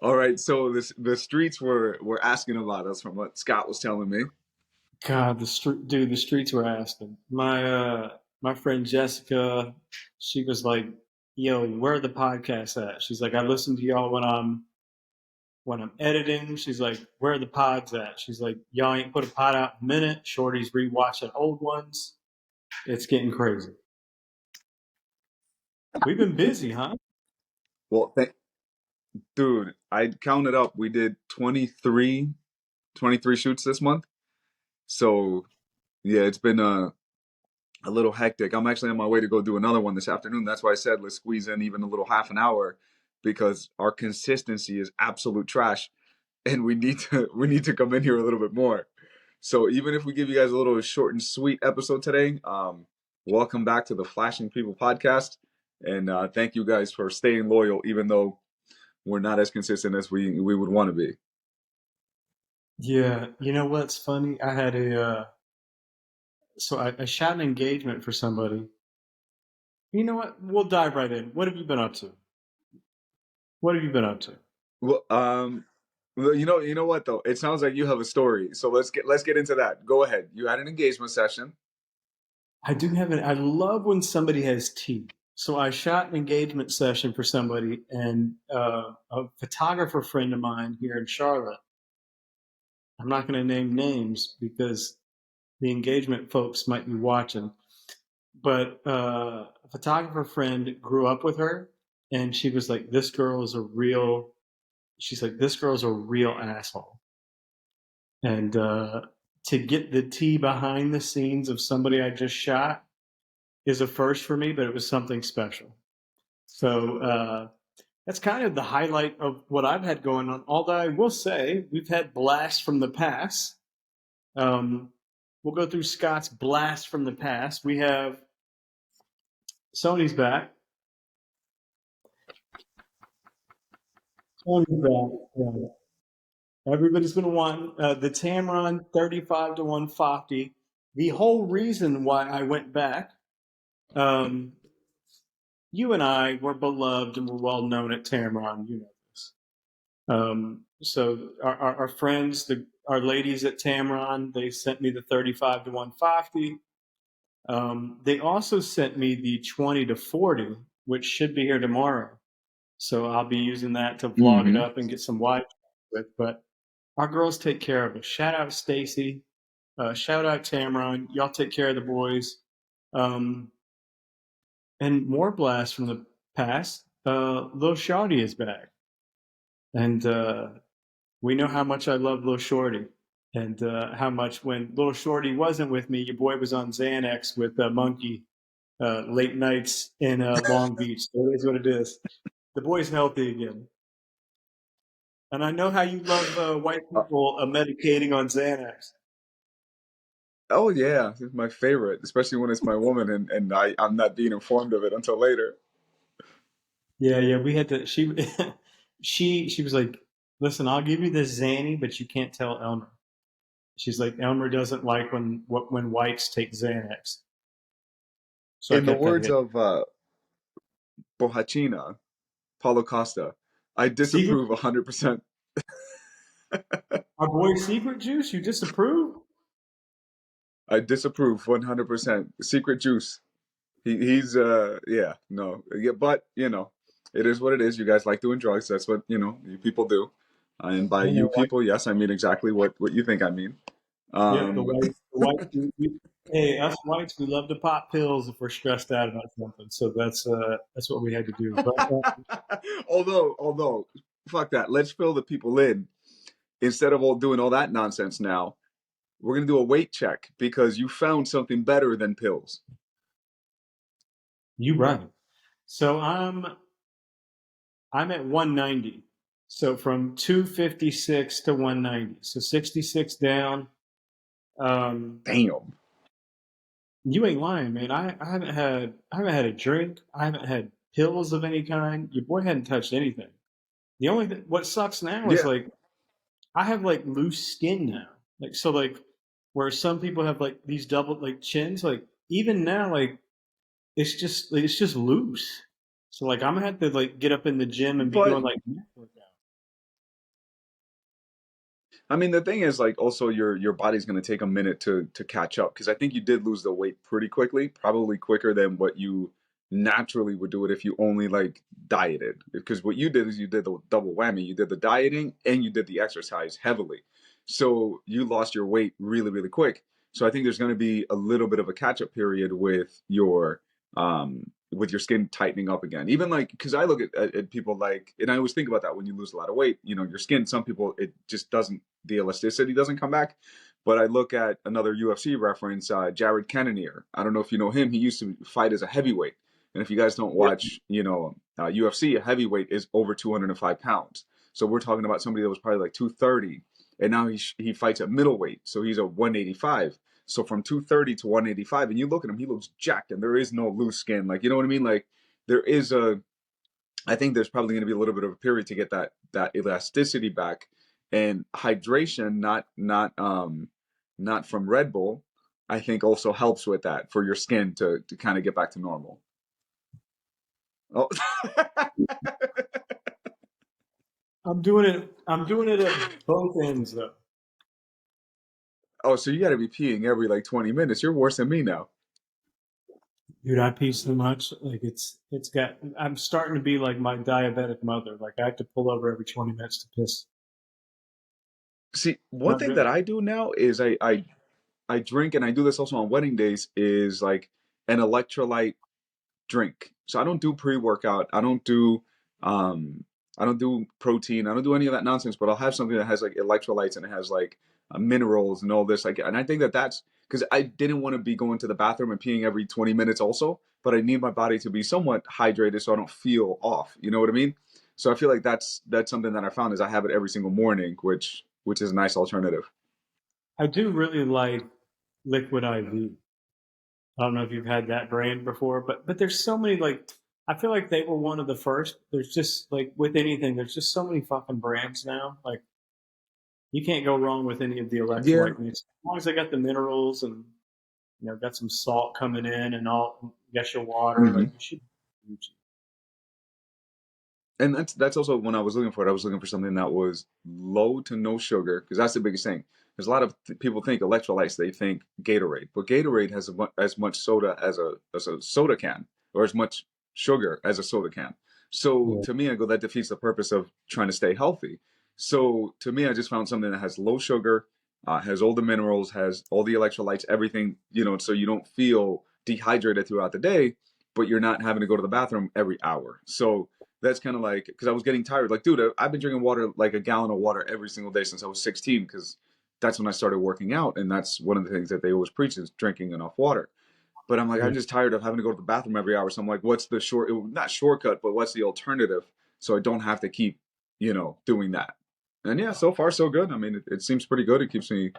All right, so the streets were asking about us from what Scott was telling me. God, the streets were asking. My friend Jessica, she was like, "Yo, where are the podcasts at?" She's like, "I listen to y'all when I'm editing." She's like, "Where are the pods at?" She's like, "Y'all ain't put a pod out in a minute." Shorty's rewatching old ones. It's getting crazy. We've been busy, huh? Well, dude, I counted up. We did 23 shoots this month. So yeah, it's been a little hectic. I'm actually on my way to go do another one this afternoon. That's why I said let's squeeze in even a little half an hour because our consistency is absolute trash, and we need to come in here a little bit more. So even if we give you guys a little short and sweet episode today, welcome back to the Flashing People podcast, and thank you guys for staying loyal, even though we're not as consistent as we would want to be. Yeah. You know what's funny? I had I shot an engagement for somebody. You know what? We'll dive right in. What have you been up to? What have you been up to? Well, well, you know what though? It sounds like you have a story. So let's get into that. Go ahead. You had an engagement session. I love when somebody has tea. So I shot an engagement session for somebody, and a photographer friend of mine here in Charlotte. I'm not going to name names because the engagement folks might be watching, but a photographer friend grew up with her, and she was like, "This girl is a real." She's like, "This girl's a real asshole," and to get the tea behind the scenes of somebody I just shot is a first for me, but it was something special. So that's kind of the highlight of what I've had going on. Although I will say we've had blasts from the past. Um, we'll go through Scott's blast from the past. We have Sony's back. Sony's back. Yeah. Everybody's been wanting the Tamron 35 to 150. The whole reason why I went back, um, you and I were beloved and were well known at Tamron. You know this. So our friends, our ladies at Tamron, they sent me the 35 to 150. They also sent me the 20 to 40, which should be here tomorrow. So I'll be using that to vlog it Mm-hmm. up and get some wide with. But our girls take care of us. Shout out Stacy. Shout out Tamron. Y'all take care of the boys. Um, and more blasts from the past. Lil Shawty is back. And we know how much I love Lil Shorty, and how much when Lil Shorty wasn't with me, your boy was on Xanax with Monkey late nights in Long Beach. So it is what it is. The boy's healthy again, and I know how you love white Uh, people medicating on Xanax. oh yeah, it's my favorite, especially when it's my woman and I'm not being informed of it until later. Yeah, yeah, we had to. She she was like, "Listen, I'll give you this Xanny, but you can't tell Elmer." She's like, "Elmer doesn't like when whites take Xanax." So I In the kept that words hidden. of Bohachina, Paulo Costa, I Secret, disapprove 100%. our boy Secret Juice, you disapprove? I disapprove 100%. Secret juice. He's yeah, no. Yeah, but it is what it is. You guys like doing drugs. That's what, you people do. And by I know, you right? people, yes, I mean exactly what you think I mean. Yep, Um the white. Hey, us whites, we love to pop pills if we're stressed out about something. So that's what we had to do. But although fuck that. Let's fill the people in instead of all doing all that nonsense now. We're going to do a weight check because you found something better than pills. you right. So I'm at 190. So from 256 to 190. So 66 down. Um, Damn. you ain't lying, man. I haven't had a drink. I haven't had pills of any kind. Your boy hadn't touched anything. The only what sucks now is Yeah. like I have like loose skin now. Like so like where some people have like these double like chins, like even now like it's just loose. So like I'm gonna have to like get up in the gym and be But doing like neck workout. I mean, the thing is, like, also your body's going to take a minute to catch up because I think you did lose the weight pretty quickly, probably quicker than what you naturally would do it if you only like dieted. Because what you did is you did the double whammy. You did the dieting and you did the exercise heavily, so you lost your weight really, really quick. So I think there's going to be a little bit of a catch up period with your skin tightening up again. Even like, because I look at people like, and I always think about that when you lose a lot of weight, your skin, some people, it just doesn't, the elasticity doesn't come back. But I look at another UFC reference, Jared Cannonier. I don't know if you know him. He used to fight as a heavyweight. And if you guys don't Yep. watch, UFC, a heavyweight is over 205 pounds. So we're talking about somebody that was probably like 230, and now he fights at middleweight, so he's a 185. So from 230 to 185, and you look at him, he looks jacked, and there is no loose skin. Like, you know what I mean? Like, there is I think there's probably going to be a little bit of a period to get that elasticity back, and hydration, not from Red Bull, I think also helps with that for your skin to kind of get back to normal. Oh, I'm doing it. I'm doing it at both ends though. oh, so you got to be peeing every like 20 minutes. You're worse than me now. Dude, I pee so much. Like it's got. I'm starting to be like my diabetic mother. Like I have to pull over every 20 minutes to piss. See, one Not thing that really. I do now is I drink, and I do this also on wedding days, is like an electrolyte drink. So I don't do pre-workout. Um I don't do protein. I don't do any of that nonsense, but I'll have something that has like electrolytes and it has like minerals and all this like, and I think that that's because I didn't want to be going to the bathroom and peeing every 20 minutes also, but I need my body to be somewhat hydrated so I don't feel off. You know what I mean? So I feel like that's something that I found is I have it every single morning, which is a nice alternative. I do really like Liquid IV. I don't know if you've had that brand before, but there's so many like I feel like they were one of the first. There's just like with anything, there's just so many fucking brands now. Like you can't go wrong with any of the Yeah. electrolyte mix. As long as they got the minerals and got some salt coming in and all, you got your water, like Hmm. you should. And that's also when I was looking for it. I was looking for something that was low to no sugar because that's the biggest thing. There's a lot of people think electrolytes, they think Gatorade, but Gatorade has as much soda as a soda can, or as much sugar as a soda can. So Yeah, to me, I go that defeats the purpose of trying to stay healthy. So to me, I just found something that has low sugar, has all the minerals, has all the electrolytes, everything, so you don't feel dehydrated throughout the day, but you're not having to go to the bathroom every hour. So that's kind of like because I was getting tired. Like, dude, I've been drinking water like a gallon of water every single day since I was 16 because that's when I started working out, and that's one of the things that they always preach is drinking enough water. But I'm like, yeah. I'm just tired of having to go to the bathroom every hour. So I'm like, what's the not shortcut, but what's the alternative so I don't have to keep, doing that. And yeah, so far so good. I mean, it seems pretty good. It keeps me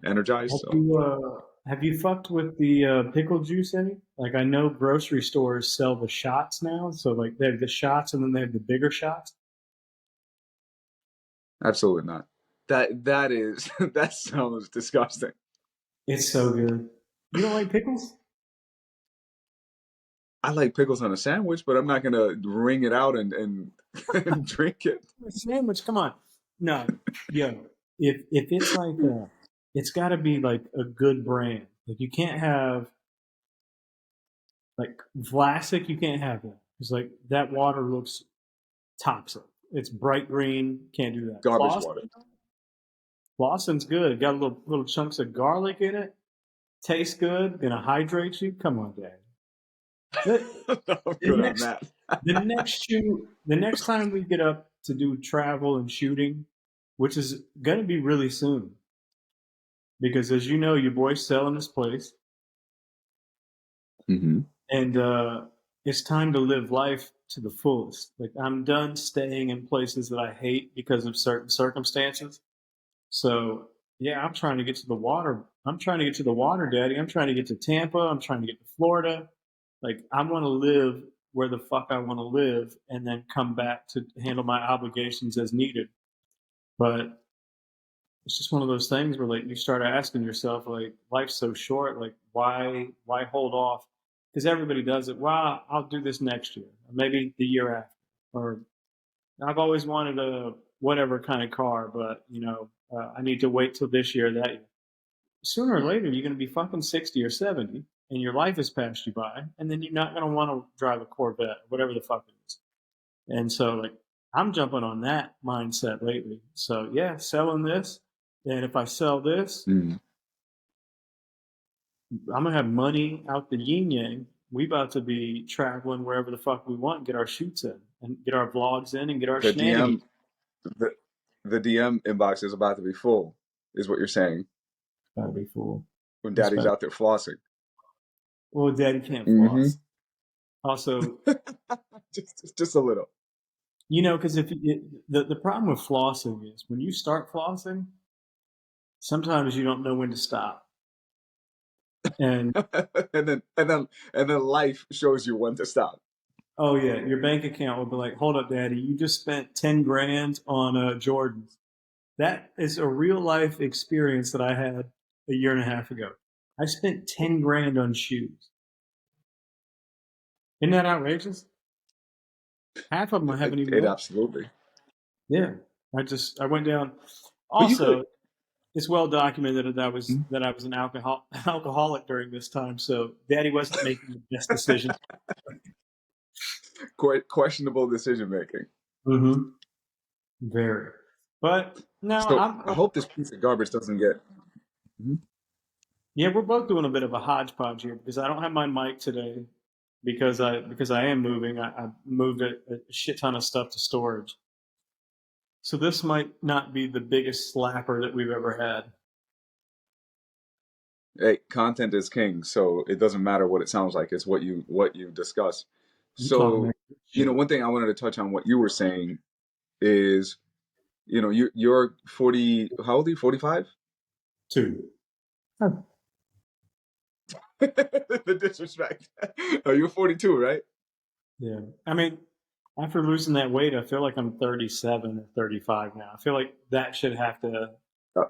energized. Have So you have you fucked with the pickle juice any? Like I know grocery stores sell the shots now, so like they have the shots and then they have the bigger shots. absolutely not. That is that sounds disgusting. It's so good. You don't like pickles? I like pickles on a sandwich, but I'm not gonna wring it out and, and drink it. A sandwich, come on. No, yo, if it's like it's got to be like a good brand. Like you can't have like Vlasic. You can't have that. It's like that water looks toxic. It's bright green. Can't do that. Garbage water. Clausen's good. Got a little chunks of garlic in it. Tastes good. Gonna hydrate you. Come on, Dad. The, I'm the good on next that. the next time we get up to do travel and shooting, which is gonna be really soon, because as you know, your boy's selling his place, Hmm. and it's time to live life to the fullest. Like I'm done staying in places that I hate because of certain circumstances. So yeah, I'm trying to get to the water. I'm trying to get to the water, Daddy. I'm trying to get to Tampa. I'm trying to get to Florida. Like I want to live where the fuck I want to live, and then come back to handle my obligations as needed. But it's just one of those things where like you start asking yourself, like life's so short. Like why hold off? Because everybody does it. Well, I'll do this next year, or maybe the year after, or I've always wanted a whatever kind of car, but I need to wait till this year, that year. Sooner or later, you're going to be fucking 60 or 70, and your life has passed you by, and then you're not going to want to drive a Corvette, whatever the fuck it is. And so, like, I'm jumping on that mindset lately. So, yeah, selling this. And if I sell this, Mm. I'm going to have money out the yin yang. We about to be traveling wherever the fuck we want, get our shoots in, and get our vlogs in, and get our The shenanigans. DM, the, the DM inbox is about to be full, is what you're saying. Gotta be full. When It's daddy's better. out there flossing. Well, daddy can't Mm-hmm. floss. Also, just a little. because if the problem with flossing is when you start flossing, sometimes you don't know when to stop. And and then life shows you when to stop. oh yeah, your bank account will be like, "Hold up, daddy, you just spent 10 grand on Jordans." That is a real life experience that I had a year and a half ago. I spent 10 grand on shoes. Isn't that outrageous? Half of them I haven't even It worn. absolutely. Yeah, I went down. But you could. Also, it's well documented that I was an alcoholic during this time, so Daddy wasn't making the best decisions. Quite questionable decision making. Mm-hmm. Very, but no, So I hope this piece of garbage doesn't get. Mhm. yeah, we're both doing a bit of a hodgepodge here because I don't have my mic today because I am moving. I moved a shit ton of stuff to storage, so this might not be the biggest slapper that we've ever had. Hey, content is king, so it doesn't matter what it sounds like. It's what you discuss. You talking So, that shit? one thing I wanted to touch on what you were saying is, you're 40. How old are you? 45? Two. The disrespect. Oh, you're 42, right? Yeah. I mean, after losing that weight, I feel like I'm 37 or 35 now. I feel like that should have to Uh,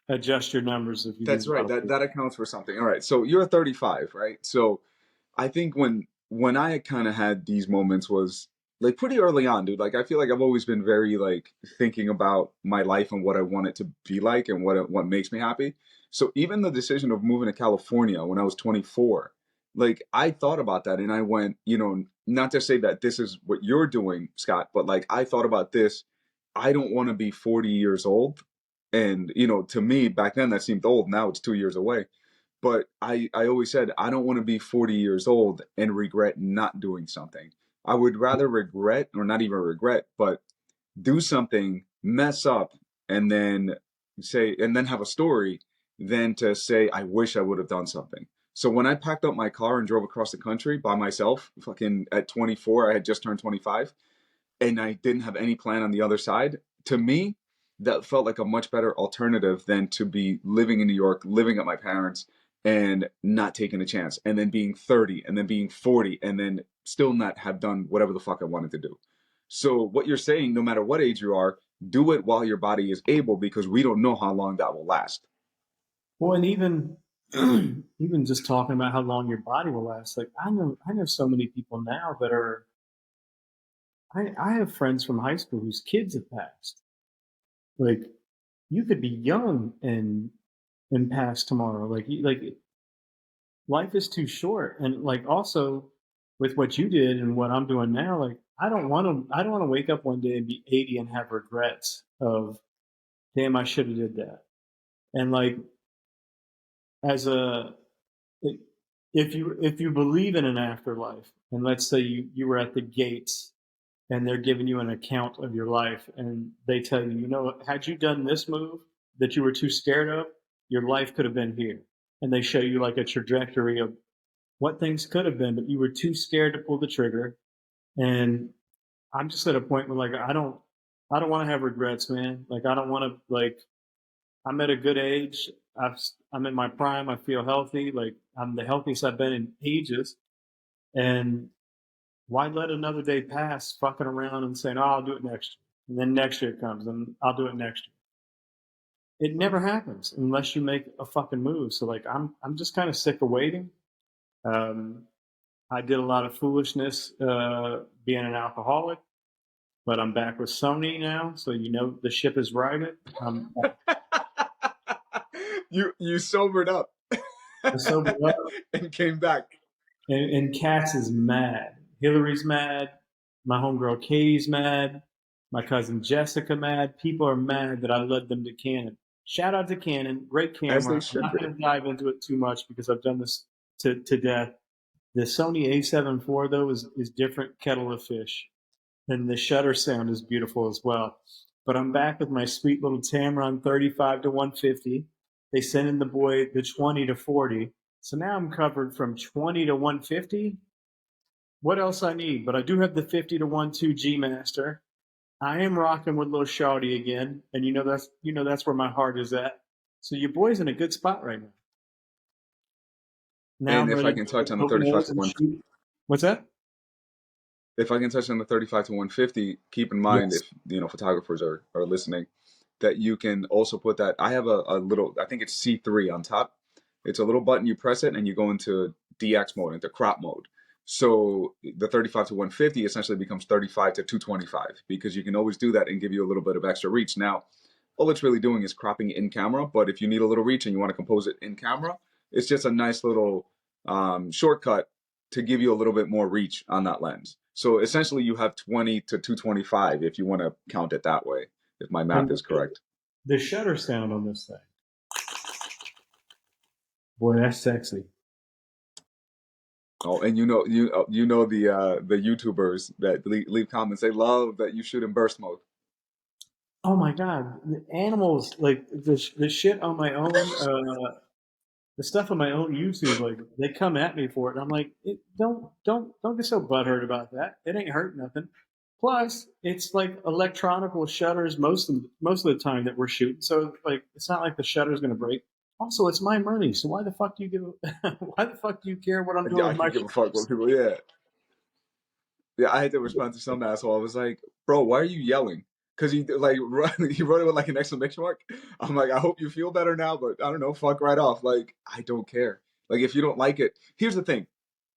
adjust your numbers if you That's lose a lot right. of weight. That accounts for something. All right. So you're 35, right? So I think when I kind of had these moments was like pretty early on, dude. Like I feel like I've always been very like thinking about my life and what I want it to be like and what makes me happy. So even the decision of moving to California when I was 24, like I thought about that and I went, not to say that this is what you're doing, Scott, but like I thought about this. I don't want to be 40 years old. And to me back then that seemed old. Now it's 2 years away, but I always said I don't want to be 40 years old and regret not doing something. I would rather regret, or not even regret, but do something, mess up, and then have a story than to say I wish I would have done something. So when I packed up my car and drove across the country by myself, fucking at 24, I had just turned 25, and I didn't have any plan on the other side, to me, that felt like a much better alternative than to be living in New York, living at my parents, and not taking a chance, and then being 30, and then being 40, and then still not have done whatever the fuck I wanted to do. So, what you're saying, no matter what age you are, do it while your body is able because we don't know how long that will last. Well, and even even just talking about how long your body will last. Like I know so many people now that are. I have friends from high school whose kids have passed. Like you could be young and pass tomorrow. Like life is too short, and like also with what you did and what I'm doing now, like I don't want to wake up one day and be 80 and have regrets of damn, I should have did that. And like as a if you believe in an afterlife, and let's say you were at the gates and they're giving you an account of your life, and they tell you, had you done this move that you were too scared of, your life could have been here. And they show you like a trajectory of what things could have been, but you were too scared to pull the trigger. And I'm just at a point where like I don't want to have regrets, man. Like I don't want to like I'm at a good age. I'm in my prime. I feel healthy. Like I'm the healthiest I've been in ages. And why let another day pass fucking around and saying, "Oh, I'll do it next year," and then next year comes and I'll do it next year. It never happens unless you make a fucking move. So like I'm just kind of sick of waiting. Um, I did a lot of foolishness being an alcoholic, but I'm back with Sony now, so you know the ship is righted. You sobered up I sobered up, and came back. and Cass is mad. Hillary's mad. My homegirl Katie's mad. My cousin Jessica mad. People are mad that I led them to Canon. Shout out to Canon, great As they camera. I'm should not be. going to dive into it too much because I've done this to death. The Sony A7 IV though is different kettle of fish, and the shutter sound is beautiful as well. But I'm back with my sweet little Tamron 35 to 150. They sent in the boy the 20 to 40. So now I'm covered from 20 to 150. What else I need? But I do have the 50 to 1.2 G Master. I am rocking with little Shawty again, and you know that's where my heart is at. So your boy's in a good spot right now. Now And I'm if I ready can to touch on the poke 35 nose to and 1, shoot. What's that? if I can touch on the 35 to 150, keep in mind Yes. if photographers are listening, that you can also put that. I have a little, I think it's C3 on top. It's a little button, you press it and you go into DX mode, into crop mode. So the 35 to 150 essentially becomes 35 to 225 because you can always do that and give you a little bit of extra reach. Now, all it's really doing is cropping in camera, but if you need a little reach and you want to compose it in camera, it's just a nice little shortcut to give you a little bit more reach on that lens. So essentially, you have 20 to 225 if you want to count it that way, if my math And is correct. the shutter sound on this thing, boy, that's sexy. Oh, and the YouTubers that leave comments, they love that you shoot in burst mode. Oh my god, the animals like the shit on my own, the stuff on my own YouTube, like they come at me for it, and I'm like, don't get so butthurt about that. It ain't hurt nothing. Plus, it's like electronical shutters most of the time that we're shooting, so like it's not like the shutter's gonna break. Also, it's my money, so why the fuck do you give? Why the fuck do you care what I'm doing Yeah, I with my could give a fuck shutters? what people. Yeah, yeah. I had to respond to some asshole. I was like, bro, why are you yelling? Because he like he wrote it with like an exclamation mark. I'm like, I hope you feel better now, but I don't know. Fuck right off. Like I don't care. Like if you don't like it, here's the thing.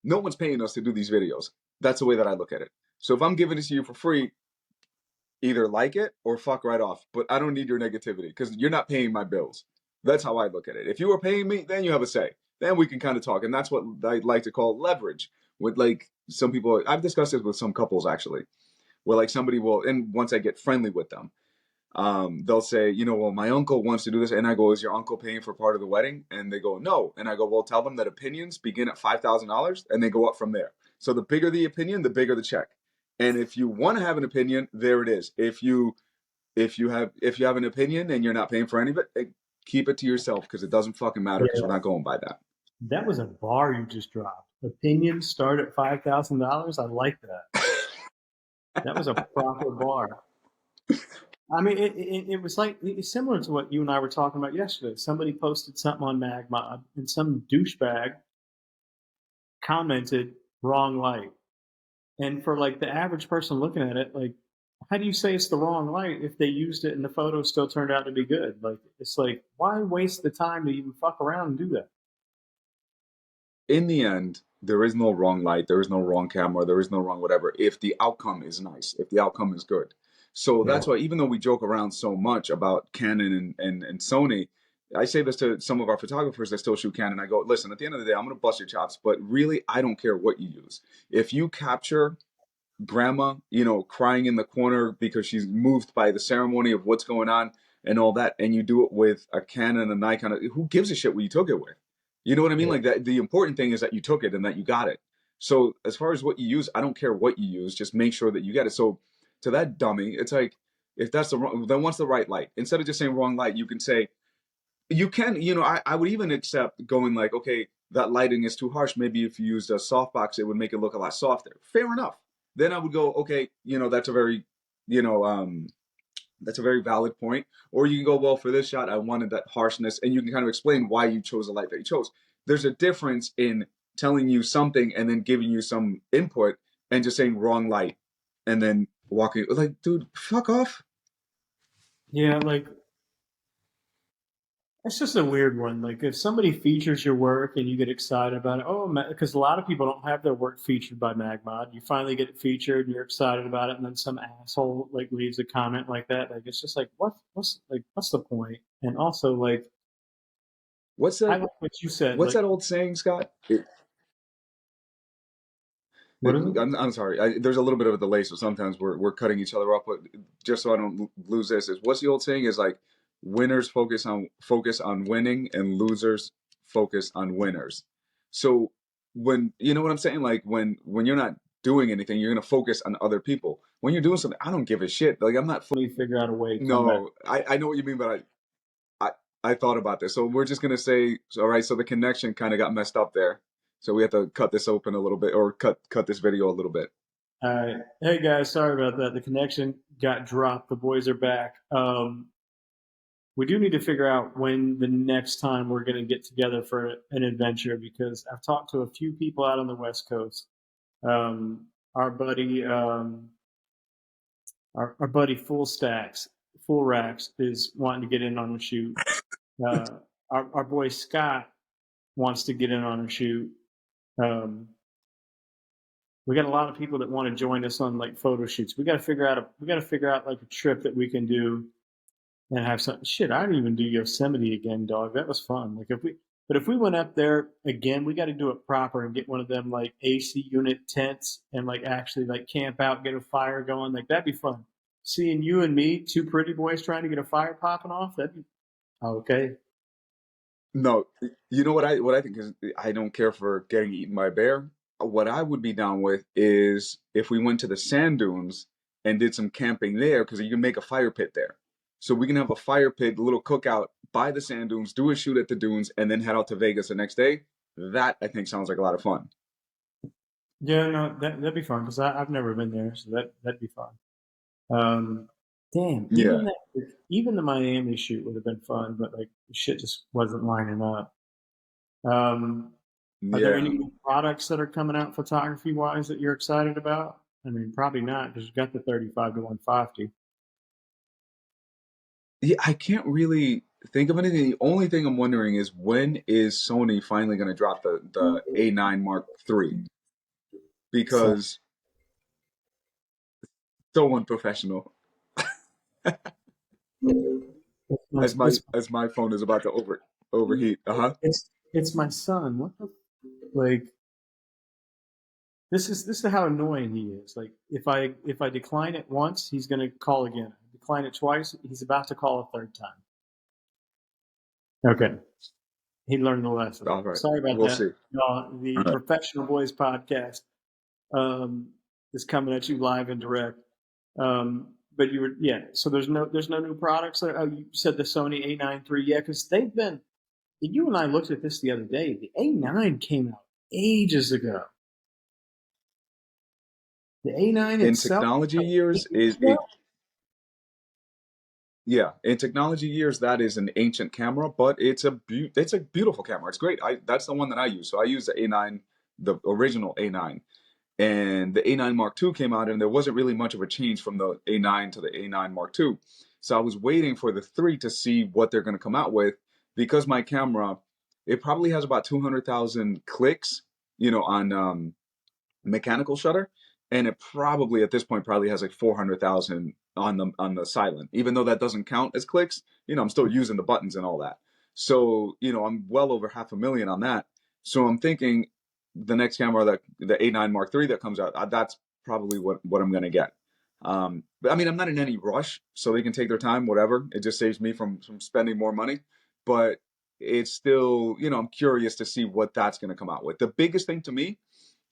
No one's paying us to do these videos. That's the way that I look at it. So if I'm giving it to you for free, either like it or fuck right off. But I don't need your negativity because you're not paying my bills. That's how I look at it. If you were paying me, then you have a say. Then we can kind of talk. And that's what I like to call leverage. With like some people, I've discussed this with some couples actually, where like somebody will, and once I get friendly with them, they'll say, well, my uncle wants to do this. And I go, is your uncle paying for part of the wedding? And they go, no. And I go, well, tell them that opinions begin at $5,000 and they go up from there. So the bigger the opinion, the bigger the check. And if you want to have an opinion, there it is. If you have an opinion and you're not paying for any of it, keep it to yourself because it doesn't fucking matter because we're Yeah, not going by that. that was a bar you just dropped. Opinions start at $5,000. I like that. That was a proper bar. I mean, it was like it's similar to what you and I were talking about yesterday. Somebody posted something on Magmod, and some douchebag commented wrong light. And for like the average person looking at it, like, how do you say it's the wrong light if they used it and the photo still turned out to be good? Like, it's like, why waste the time to even fuck around and do that? In the end, there is no wrong light, there is no wrong camera, there is no wrong whatever. If the outcome is nice, if the outcome is good, so Yeah. that's why even though we joke around so much about Canon and Sony, I say this to some of our photographers that still shoot Canon. I go, listen, at the end of the day, I'm going to bust your chops, but really, I don't care what you use. If you capture grandma, crying in the corner because she's moved by the ceremony of what's going on and all that, and you do it with a Canon and a Nikon, who gives a shit what you took it with? You know what I mean? Yeah. Like that. The important thing is that you took it and that you got it. So as far as what you use, I don't care what you use. Just make sure that you get it. So to that dummy, it's like if that's the wrong, then what's the right light? Instead of just saying wrong light, you can say you can. I would even accept going like, okay, that lighting is too harsh. Maybe if you used a softbox, it would make it look a lot softer. Fair enough. Then I would go, okay, that's a very, you know, that's a very valid point. Or you can go, well, for this shot, I wanted that harshness, and you can kind of explain why you chose the light that you chose. There's a difference in telling you something and then giving you some input and just saying wrong light and then walking like, dude, fuck off. Yeah, like It's just a weird one. Like if somebody features your work and you get excited about it, oh, because a lot of people don't have their work featured by Magmod. You finally get it featured, and you're excited about it, and then some asshole like leaves a comment like that. Like it's just like what's the point? And also like What's I that? like what you said. What's Like that old saying, Scott? what is it? I'm sorry. There's a little bit of a delay, so sometimes we're cutting each other off. But just so I don't lose this, is what's the old saying? Is like winners focus on winning, and losers focus on winners. So when you know what I'm saying, like when you're not doing anything, you're gonna focus on other people. When you're doing something, I don't give a shit. Like I'm not. We figure out a way to come back. No, I know what you mean, but I thought about this. So we're just gonna say, all right. So the connection kind of got messed up there. So we have to cut this open a little bit, or cut this video a little bit. All right. Hey guys, sorry about that. The connection got dropped. The boys are back. We do need to figure out when the next time we're going to get together for an adventure because I've talked to a few people out on the West Coast. Our buddy, our buddy Full Racks is wanting to get in on a shoot. Our boy Scott wants to get in on a shoot. Um, we got a lot of people that want to join us on like photo shoots. We got to figure out like a trip that we can do and have some shit. I didn't even do Yosemite again, dog. That was fun. But if we went up there again, we got to do it proper and get one of them like AC unit tents and like actually like camp out, get a fire going. Like that'd be fun. Seeing you and me, two pretty boys trying to get a fire popping off, that'd be okay. No, you know what I think is I don't care for getting eaten by a bear. What I would be down with is if we went to the sand dunes and did some camping there because you can make a fire pit there. So we can have a fire pit, a little cookout by the sand dunes, do a shoot at the dunes, and then head out to Vegas the next day. That I think sounds like a lot of fun. Yeah, no, that'd be fun because I've never been there, so that'd be fun. Um, damn, Yeah, even the Miami shoot would have been fun, but like shit just wasn't lining up. Um, Are there any yeah. new products that are coming out photography wise that you're excited about? I mean, probably not because you got the 35 to 150. Yeah, I can't really think of anything. The only thing I'm wondering is when is Sony finally going to drop the A9 Mark III? So Because so unprofessional. it's my, As my phone is about to overheat. Uh-huh. it's my son. What the like? This is how annoying he is. Like if I decline it once, he's gonna call again. Decline it twice, he's about to call a third time. Okay, he learned the lesson. All right. Sorry about We'll that. see. The All right. Professional Boys podcast um, is coming at you live and direct. But you were yeah. So there's no new products. Oh, you said the Sony A9 III. Yeah, because they've been. You and I looked at this the other day. The A9 came out ages ago. The A9 In itself, technology like years is 8 years it ago. yeah, in technology years that is an ancient camera, but it's a beautiful camera. It's great. I That's the one that I use. So I use the A9, the original A9. And the A9 Mark II came out, and there wasn't really much of a change from the A9 to the A9 Mark II. So I was waiting for the 3 to see what they're going to come out with because my camera, it probably has about 200,000 clicks, on mechanical shutter, and it probably at this point probably has like 400,000 on the silent. Even though that doesn't count as clicks, I'm still using the buttons and all that. So I'm well over half a million on that. So I'm thinking the next camera, that the A9 Mark III that comes out, that's probably what I'm gonna get. But I mean, I'm not in any rush, so they can take their time, whatever. It just saves me from spending more money. But it's still, I'm curious to see what that's gonna come out with. The biggest thing to me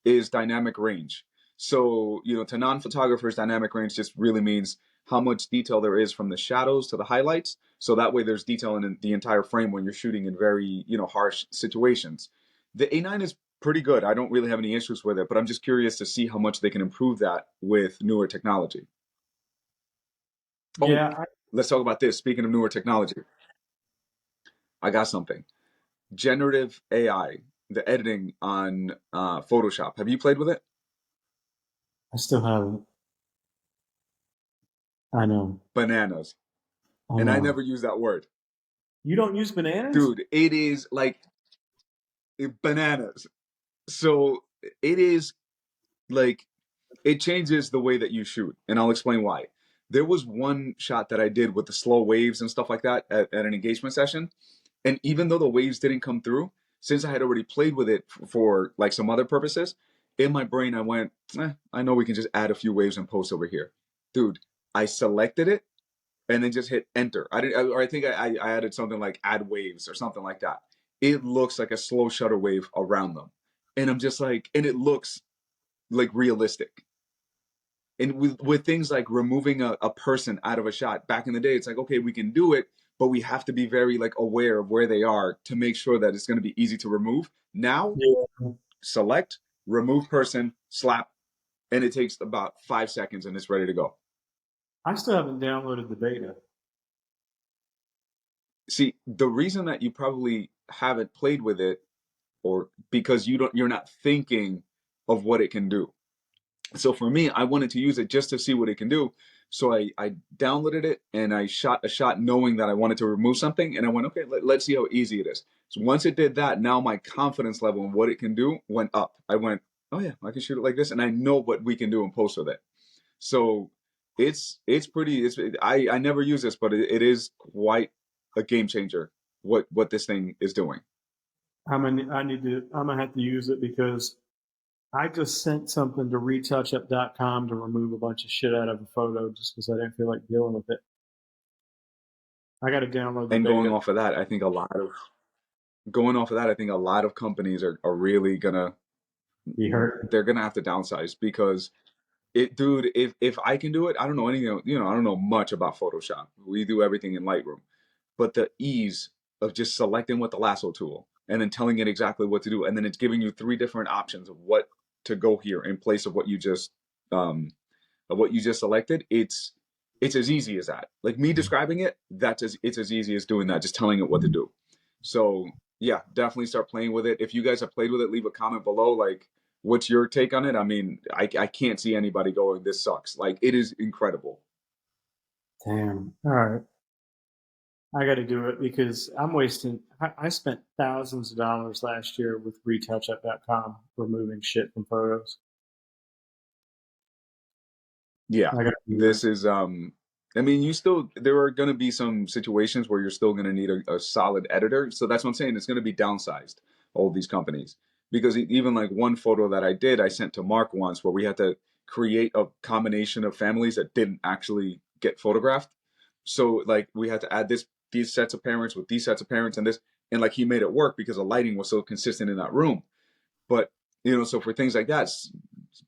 is dynamic range. So, to non-photographers, dynamic range just really means how much detail there is from the shadows to the highlights. So that way there's detail in the entire frame when you're shooting in very, harsh situations. The A9 is pretty good. I don't really have any issues with it, but I'm just curious to see how much they can improve that with newer technology. Oh, Yeah, let's talk about this. Speaking of newer technology, I got something. Generative AI, the editing on Photoshop. Have you played with it? I still haven't. I know. Bananas. I And I know. never use that word. You don't use bananas? dude. It is like bananas. So it is like it changes the way that you shoot, and I'll explain why. There was one shot that I did with the slow waves and stuff like that at an engagement session, and even though the waves didn't come through, since I had already played with it for like some other purposes, in my brain I went, I know we can just add a few waves and post over here, dude. I selected it and then just hit enter. I didn't, or I think I added something like add waves or something like that. It looks like a slow shutter wave around them, and I'm just like, and it looks like realistic. And with things like removing a person out of a shot back in the day, it's like, okay, we can do it, but we have to be very like aware of where they are to make sure that it's going to be easy to remove. Now, Yeah. select, remove person, slap, and it takes about 5 seconds and it's ready to go. I still haven't downloaded the beta. See, the reason that you probably haven't played with it, or because you're not thinking of what it can do. So for me, I wanted to use it just to see what it can do. So I downloaded it and I shot a shot knowing that I wanted to remove something. And I went, okay, let's see how easy it is. So once it did that, now my confidence level in what it can do went up. I went, oh yeah, I can shoot it like this. And I know what we can do in post with it. So it's pretty, I never use this, but it is quite a game changer what this thing is doing. I'm gonna have to use it because I just sent something to retouchup.com to remove a bunch of shit out of a photo just because I didn't feel like dealing with it. I got to download the And going beta. off of that, I think a lot of going off of that, I think a lot of companies are really gonna Be hurt. they're gonna have to downsize because it, dude. If I can do it, I don't know anything. I don't know much about Photoshop. We do everything in Lightroom, but the ease of just selecting with the lasso tool and then telling it exactly what to do, and then it's giving you three different options of what to go here in place um, of what you just selected. It's as easy as that. Like me describing it, it's as easy as doing that, just telling it what to do. So yeah, definitely start playing with it. If you guys have played with it, leave a comment below. Like, what's your take on it? I mean, I can't see anybody going, this sucks. Like, it is incredible. Damn. All right. I got to do it because I'm wasting. I spent thousands of dollars last year with retouchup.com removing shit from photos. Yeah, I got to do this that. is I mean, there are going to be some situations where you're still going to need a solid editor. So that's what I'm saying. It's going to be downsized, all these companies, because even like one photo that I did, I sent to Mark once where we had to create a combination of families that didn't actually get photographed. So like we had to add these sets of parents with these sets of parents and this, and like he made it work because the lighting was so consistent in that room. But so for things like that,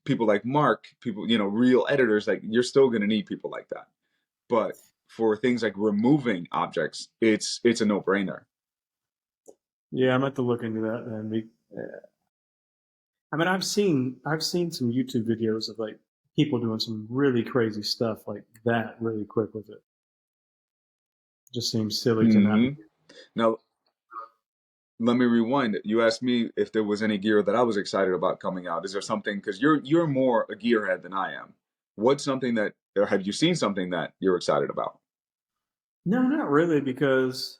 people like Mark, people, real editors, like you're still going to need people like that. But for things like removing objects, it's a no-brainer. Yeah, I'm going to look into that then. I mean, I've seen some YouTube videos of like people doing some really crazy stuff like that really quick with it. Just seems silly to not. Hmm. Now, let me rewind. You asked me if there was any gear that I was excited about coming out. Is there something, because you're more a gearhead than I am. What's something that, or have you seen something that you're excited about? No, not really, because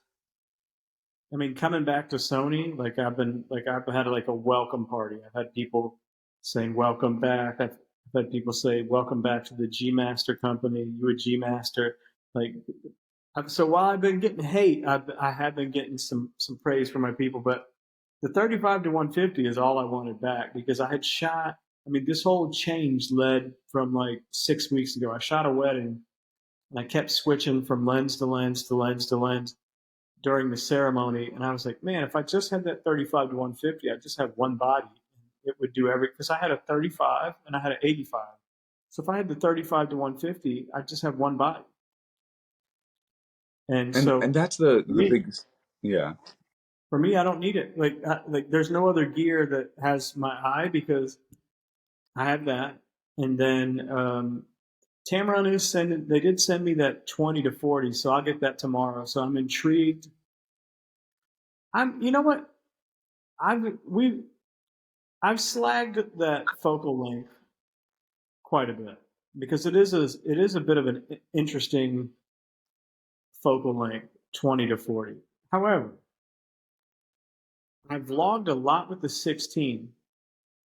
I mean, coming back to Sony, I've had like a welcome party. I've had people saying welcome back. I've had people say welcome back to the G Master company. You a G Master? Like, so while I've been getting hate, I have been getting some praise from my people. But the 35 to 150 is all I wanted back because I had shot. I mean, this whole change led from like 6 weeks ago. I shot a wedding and I kept switching from lens to lens to lens to lens during the ceremony. And I was like, man, if I just had that 35 to 150, I just had one body. It would do because I had a 35 and I had an 85. So if I had the 35 to 150, I just have one body. And And so that's the me, biggest, yeah. for me, I don't need it. Like there's no other gear that has my eye because I have that. And then Tamron is sending. They did send me that 20 to 40, so I'll get that tomorrow. So I'm intrigued. You know what? I've we I've slagged that focal length quite a bit because it is a bit of an interesting focal length, 20 to 40. However, I've vlogged a lot with the 16,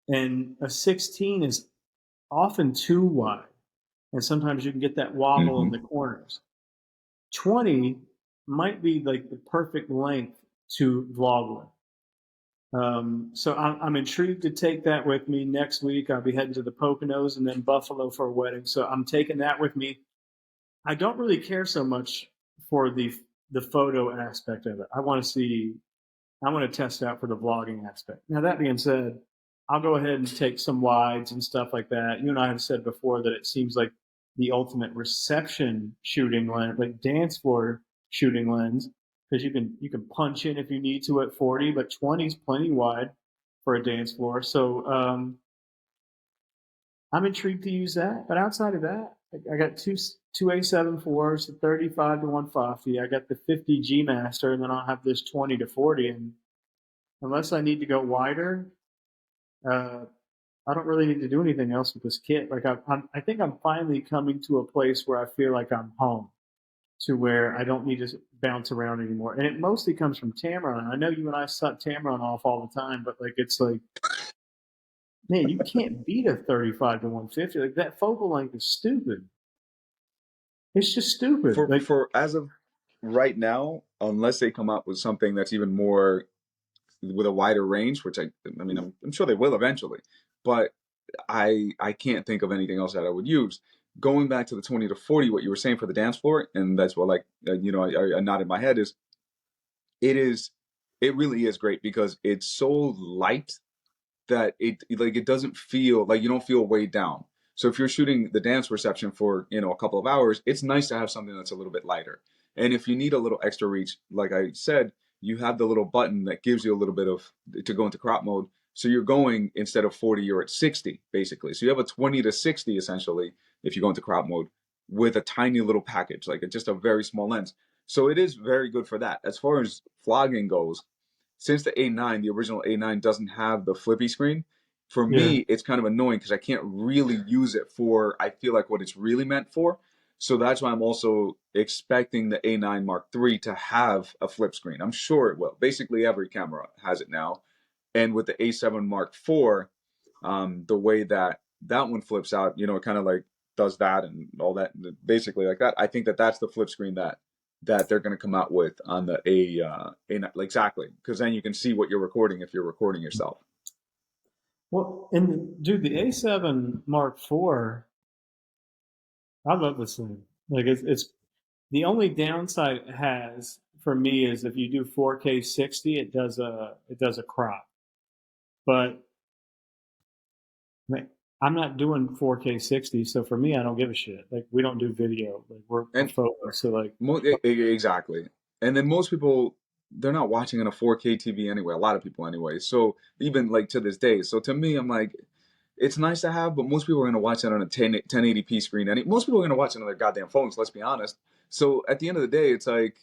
and a 16 is often too wide, and sometimes you can get that wobble in Hmm. the corners. 20 might be like the perfect length to vlog with. So I'm intrigued to take that with me next week. I'll be heading to the Poconos and then Buffalo for a wedding. So I'm taking that with me. I don't really care so much for the photo aspect of it. I want to test out for the vlogging aspect. Now that being said, I'll go ahead and take some wides and stuff like that. You and I have said before that it seems like the ultimate reception shooting lens, like dance floor shooting lens, because you can punch in if you need to at 40, but 20 is plenty wide for a dance floor. So I'm intrigued to use that. But outside of that, I got two A7 4s, the 35 to 150. I got the 50 G Master, and then I'll have this 20 to 40. And unless I need to go wider, uh, I don't really need to do anything else with this kit. Like I think I'm finally coming to a place where I feel like I'm home, to where I don't need to bounce around anymore. And it mostly comes from Tamron. I know you and I suck Tamron off all the time, but like it's like, man, you can't beat a 35 to 150. Like that focal length is stupid. It's just stupid. Like For as of right now, unless they come up with something that's even more with a wider range, which I mean, I'm sure they will eventually, but I can't think of anything else that I would use. Going back to the 20 to 40, what you were saying for the dance floor, and that's what like I nodded my head is it really is great because it's so light that it doesn't feel like you don't feel weighed down. So if you're shooting the dance reception for a couple of hours, it's nice to have something that's a little bit lighter. And if you need a little extra reach, like I said, you have the little button that gives you a little bit of to go into crop mode. So you're going instead of 40, you're at 60 basically. So you have a 20 to 60 essentially if you go into crop mode with a tiny little package, like just a very small lens. So it is very good for that. As far as vlogging goes, since the A9, the original A9 doesn't have the flippy screen, for yeah, me, it's kind of annoying because I can't really use it for, I feel like what it's really meant for. So that's why I'm also expecting the A9 Mark III to have a flip screen. I'm sure it will. Basically, every camera has it now. And with the A7 Mark IV, the way that that one flips out, it kind of like does that and all that, basically like that. I think that that's the flip screen that they're going to come out with on the exactly, because then you can see what you're recording if you're recording yourself. well, and dude, the A7 Mark IV, I love this thing. Like it's the only downside it has for me is if you do 4K 60, it does a crop. But man, I'm not doing 4K 60, so for me, I don't give a shit. Like we don't do video. Like we're And photos. So like, exactly. And then most people, they're not watching on a 4K TV anyway. A lot of people anyway. So even like to this day. So to me, I'm like, it's nice to have, but most people are going to watch it on a 1080p screen. And most people are going to watch it on their goddamn phones. Let's be honest. So at the end of the day, it's like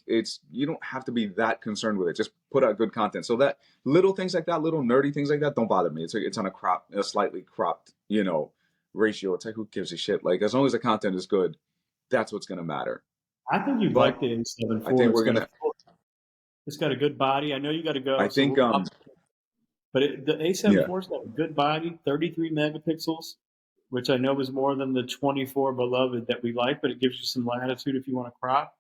you don't have to be that concerned with it. Just put out good content. So that little things like that, little nerdy things like that, don't bother me. It's like it's on a slightly cropped, ratio. It's like who gives a shit? Like as long as the content is good, that's what's going to matter. I think you'd But like the A7 I IV. think we're gonna. It's got a good body. I know you got to I go, so think but the A7 yeah. IV's got a good body, 33 megapixels, which I know is more than the 24 beloved that we like, but it gives you some latitude if you want to crop.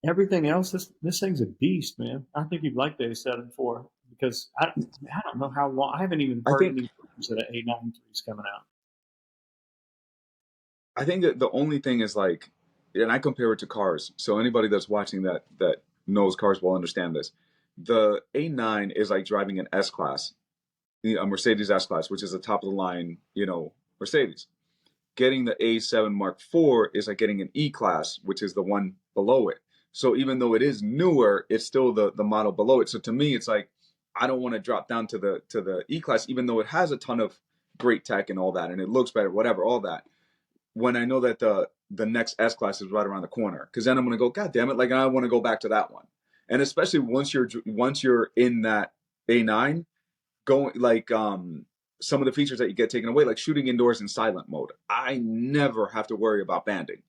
Everything else, this thing's a beast, man. I think you'd like the A7 IV because I don't know how long. I haven't even I heard think any rumors that an A9 III is coming out. I think that the only thing is like, and I compare it to cars. So anybody that's watching that knows cars will understand this. The A9 is like driving an S class, a Mercedes S class, which is the top of the line, Mercedes. Getting the A7 Mark IV is like getting an E class, which is the one below it. So even though it is newer, it's still the model below it. So to me, it's like I don't want to drop down to the E class, even though it has a ton of great tech and all that, and it looks better, whatever, all that. When I know that the next S class is right around the corner, because then I'm gonna go, God damn it, like I want to go back to that one. And especially once you're in that A9, going like some of the features that you get taken away, like shooting indoors in silent mode. I never have to worry about banding.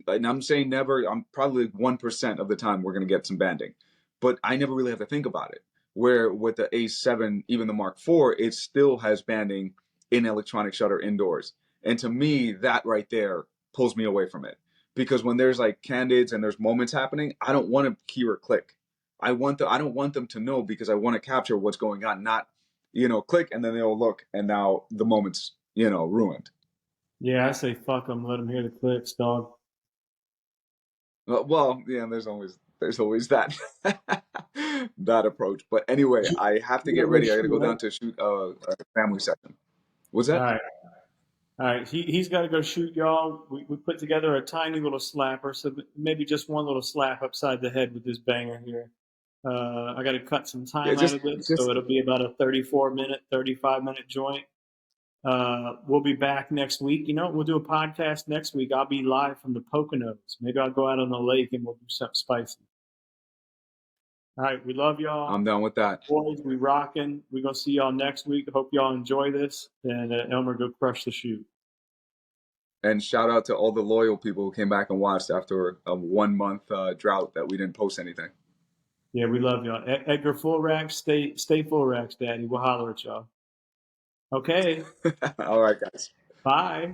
And I'm saying never. I'm probably 1% of the time we're gonna get some banding. but I never really have to think about it. Where with the A7, even the Mark IV, it still has banding in electronic shutter indoors. And to me, that right there pulls me away from it. Because when there's like candids and there's moments happening, I don't want to hear a click. I don't want them to know because I want to capture what's going on, not, click and then they'll look and now the moment's, ruined. Yeah, I say fuck them. Let them hear the clicks, dog. Well, yeah, there's always that that approach. But anyway, I have to You get gotta go ready. I got to shoot, go right? down to shoot a family session. What's All that? right. All right. He's got to go shoot, y'all. We put together a tiny little slapper, so maybe just one little slap upside the head with this banger here. I got to cut some Yeah, time out just of this, so just it'll be about a 34-minute, 35-minute joint. We'll be back next week. You know, we'll do a podcast next week. I'll be live from the Poconos. Maybe I'll go out on the lake and we'll do something spicy. All right. We love I'm y'all. down with that. Boys, we rocking. We're going to see y'all next week. Hope y'all enjoy this. And Elmer, go crush the shoot. And shout out to all the loyal people who came back and watched after a 1 month drought that we didn't post anything. Yeah, we love y'all. Edgar Full Racks, stay full racks, Daddy. We'll holler at y'all. Okay. All right, guys. Bye.